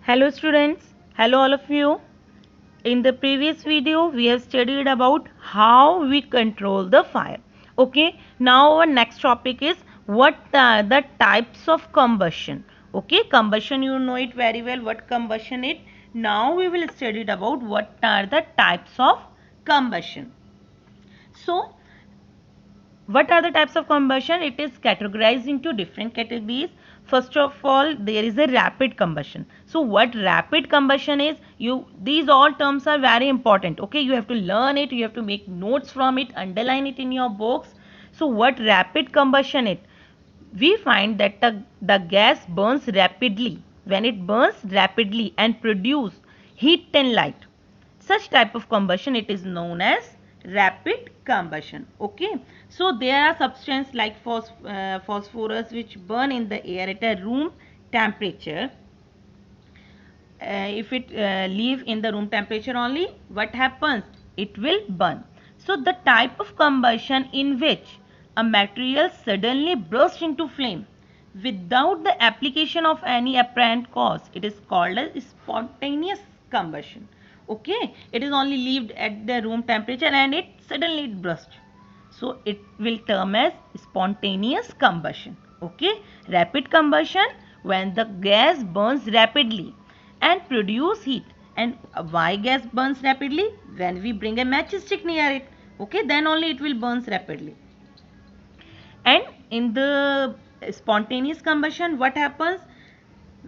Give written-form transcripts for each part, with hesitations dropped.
Hello students, hello all of you. In the previous video we have studied about how we control the fire. Okay, now our next topic is what are the types of combustion. Okay, combustion, you know it very well what combustion is. Now we will study about what are the types of combustion. So what are the types of combustion? It is categorized into different categories. First of all, there is a rapid combustion. So what rapid combustion is, these all terms are very important. Okay, you have to learn it, you have to make notes from it, underline it in your books. So what rapid combustion is? We find that the gas burns rapidly. When it burns rapidly and produce heat and light, such type of combustion, it is known as rapid combustion. Okay, so there are substances like phosphorus which burn in the air at a room temperature. If it leave in the room temperature only, what happens? It will burn. So the type of combustion in which a material suddenly bursts into flame without the application of any apparent cause, it is called as spontaneous combustion. Okay, it is only left at the room temperature and it suddenly bursts, so it will term as spontaneous combustion. Okay, rapid combustion, when the gas burns rapidly and produce heat. And why gas burns rapidly? When we bring a matchstick near it, okay, then only it will burns rapidly. And in the spontaneous combustion, what happens?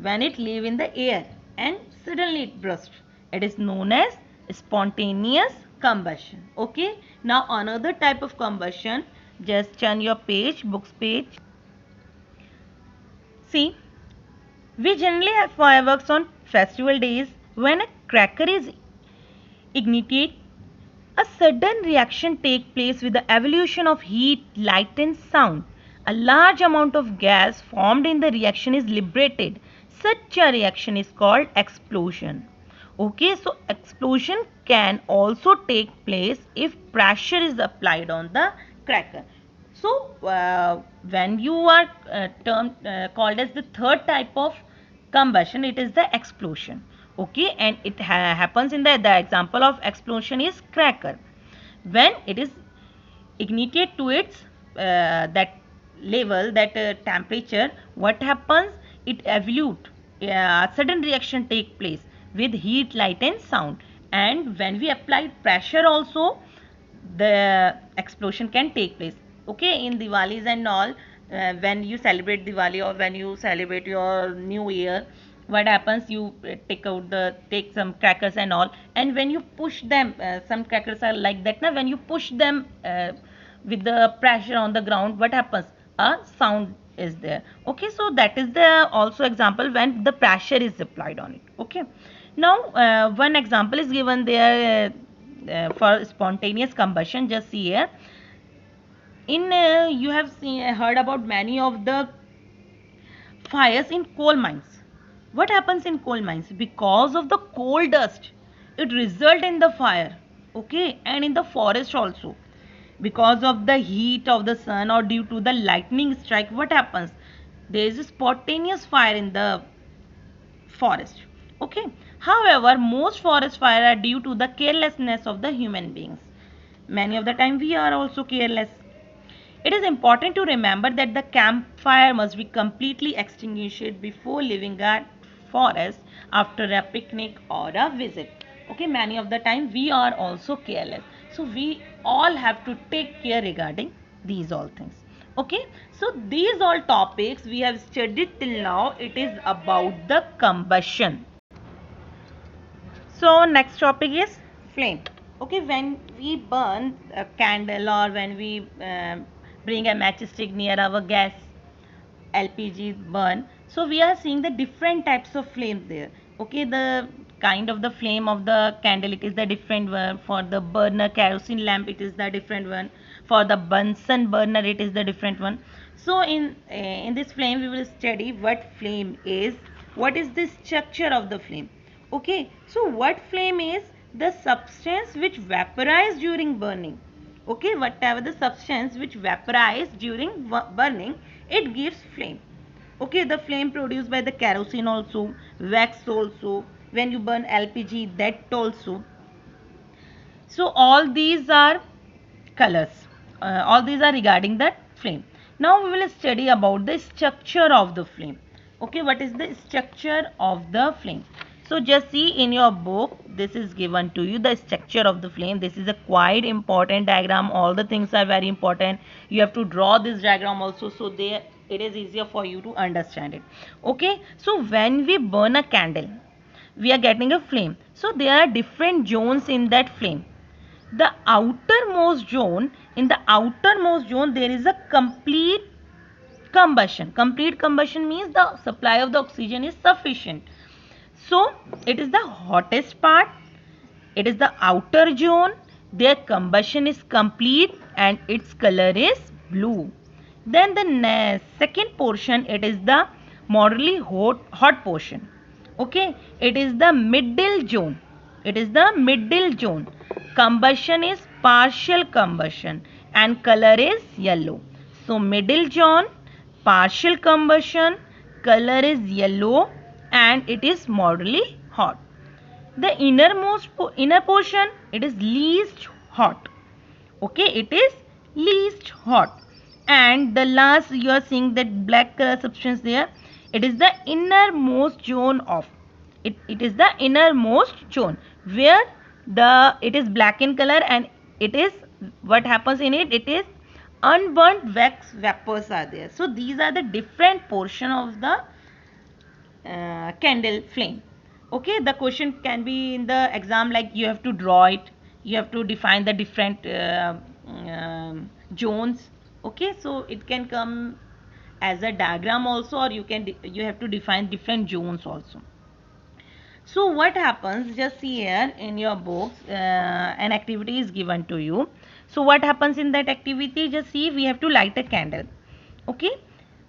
When it live in the air and suddenly it bursts, it is known as spontaneous combustion. Okay, now another type of combustion, just turn your page, books page. See, we generally have fireworks on festival days. When a cracker is ignited, a sudden reaction takes place with the evolution of heat, light and sound. A large amount of gas formed in the reaction is liberated. Such a reaction is called explosion. Okay, so explosion can also take place if pressure is applied on the cracker. So when you are called as the third type of combustion, it is the explosion. Okay, and it happens in the example of explosion is cracker. When it is ignited to its that level, that temperature, what happens? It evolute. Sudden reaction take place with heat, light and sound. And when we apply pressure also, the explosion can take place. Okay, in Diwalis and all, when you celebrate Diwali or when you celebrate your new year, what happens? You take some crackers and all, and when you push them, some crackers are like that. Now when you push them with the pressure on the ground, what happens? A sound is there. Okay, so that is the also example when the pressure is applied on it. Okay, now one example is given there for spontaneous combustion. Just see here, in you have heard about many of the fires in coal mines. What happens in coal mines? Because of the coal dust, it result in the fire. Okay, and in the forest also, because of the heat of the sun or due to the lightning strike, what happens? There is a spontaneous fire in the forest. Okay, however, most forest fire are due to the carelessness of the human beings. Many of the time we are also careless. It is important to remember that the campfire must be completely extinguished before leaving a forest after a picnic or a visit. Okay, many of the time we are also careless. So we all have to take care regarding these all things. Okay, so these all topics we have studied till now, it is about the combustion. So next topic is flame. Okay, when we burn a candle or when we bring a matchstick near our gas LPG burn, so we are seeing the different types of flames there. Okay, the kind of the flame of the candle, it is the different one. For the burner kerosene lamp, it is the different one. For the Bunsen burner, it is the different one. So in this flame we will study what flame is, what is the structure of the flame. Okay, so what flame is? The substance which vaporize during burning. Okay, whatever the substance which vaporize during burning, it gives flame. Okay, the flame produced by the kerosene also, wax also, when you burn LPG, that also. So all these are colors. All these are regarding the flame. Now we will study about the structure of the flame. Okay, what is the structure of the flame? So just see in your book, this is given to you the structure of the flame. This is a quite important diagram. All the things are very important. You have to draw this diagram also, so there it is easier for you to understand it. Okay, so when we burn a candle, we are getting a flame. So there are different zones in that flame. The outermost zone, in the outermost zone there is a complete combustion means the supply of the oxygen is sufficient. So it is the hottest part, it is the outer zone, their combustion is complete and its color is blue. Then the second portion, it is the moderately hot portion. Okay, it is the middle zone, it is the middle zone. Combustion is partial combustion and color is yellow. So middle zone, partial combustion, color is yellow and it is moderately hot. The inner portion, it is least hot. Okay, it is least hot. And the last, you are seeing that black color substance there, it is the innermost zone of it is the innermost zone where it is black in color, and it is what happens in it, it is unburnt wax vapors are there. So these are the different portion of the candle flame. Okay, the question can be in the exam, like you have to draw it, you have to define the different zones. Okay, so it can come as a diagram also, or you have to define different zones also. So what happens, just see here in your books, an activity is given to you. So what happens in that activity, just see, we have to light a candle. Okay,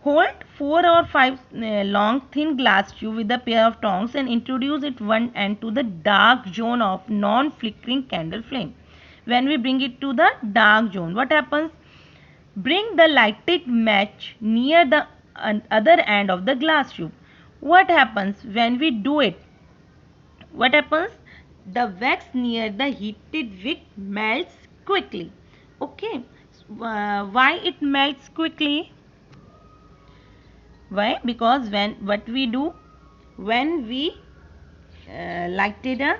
hold 4 or 5 long thin glass tube with a pair of tongs and introduce it one end to the dark zone of non-flickering candle flame. When we bring it to the dark zone, what happens? Bring the lighted match near the other end of the glass tube. What happens when we do it? What happens? The wax near the heated wick melts quickly. Okay, why it melts quickly? Why? Because what we do when we lighted a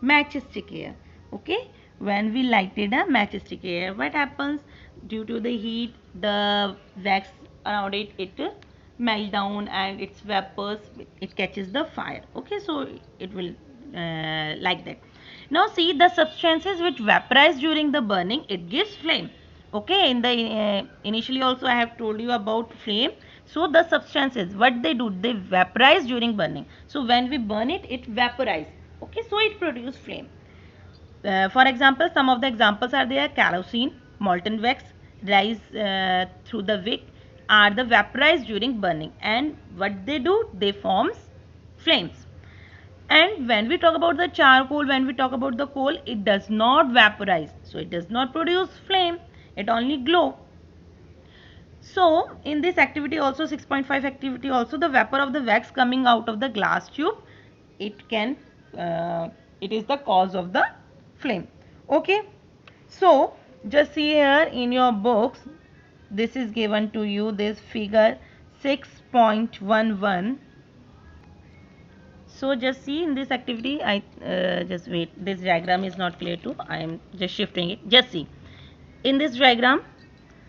matchstick here. Okay, when we lighted a matchstick here, what happens? Due to the heat, the wax around it melt down and its vapors, it catches the fire. Okay, so it will like that. Now see, the substances which vaporize during the burning, it gives flame. Okay, in the initially also I have told you about flame. So the substances, what they do, they vaporize during burning. So when we burn it, it vaporizes. Okay, so it produces flame. For example, some of the examples are there: kerosene, molten wax, rise through the wick are the vaporized during burning, and what they do, they forms flames. And when we talk about the charcoal, when we talk about the coal, it does not vaporize, so it does not produce flame, it only glow. So in this activity also, 6.5 activity also, the vapor of the wax coming out of the glass tube, it is the cause of the flame. Okay, so just see here in your books, this is given to you, this figure 6.11. so just see in this activity, I just wait, this diagram is not clear too, I am just shifting it. Just see in this diagram,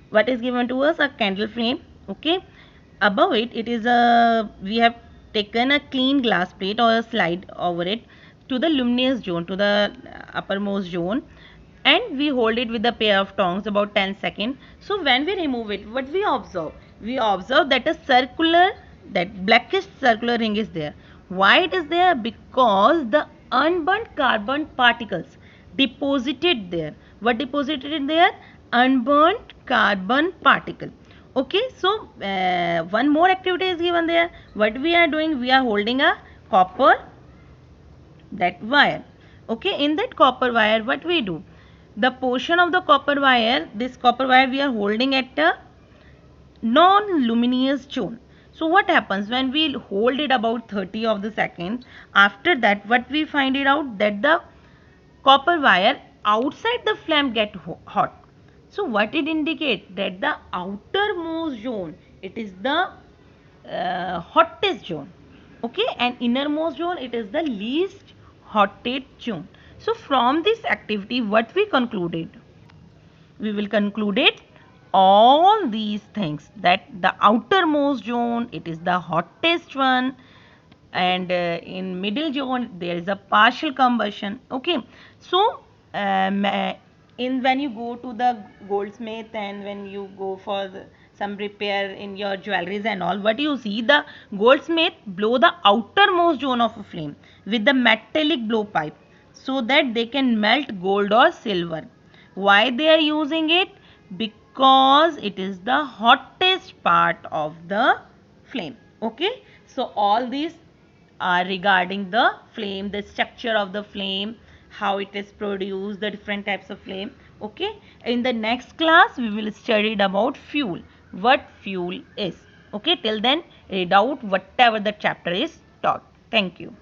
what is given to us? A candle flame. Okay, above it, it is we have taken a clean glass plate or a slide over it to the luminous zone, to the uppermost zone, and we hold it with a pair of tongs about 10 seconds. So when we remove it, what we observe? We observe that that blackish circular ring is there. Why it is there? Because the unburnt carbon particles deposited there. What deposited there? Unburnt carbon particle. Okay, so one more activity is given there. What we are doing? We are holding a copper, that wire. Okay, in that copper wire, what we do? The portion of the copper wire, this copper wire we are holding at a non-luminous zone. So So what happens when we hold it about 30 of the seconds? After that, what we find it out that the copper wire outside the flame get hot. So what it indicates? That the outermost zone, it is the hottest zone. Okay, and innermost zone, it is the least hottest zone. So from this activity, what we concluded? We will conclude it all these things, that the outermost zone, it is the hottest one, and in middle zone there is a partial combustion. Okay, so in when you go to the goldsmith and when you go for some repair in your jewelries and all, what you see, the goldsmith blow the outermost zone of a flame with the metallic blowpipe so that they can melt gold or silver. Why they are using it? Because it is the hottest part of the flame. Okay, so all these are regarding the flame, the structure of the flame, how it is produced, the different types of flame. Okay, in the next class we will study about fuel, what fuel is. Okay, till then read out whatever the chapter is taught. Thank you.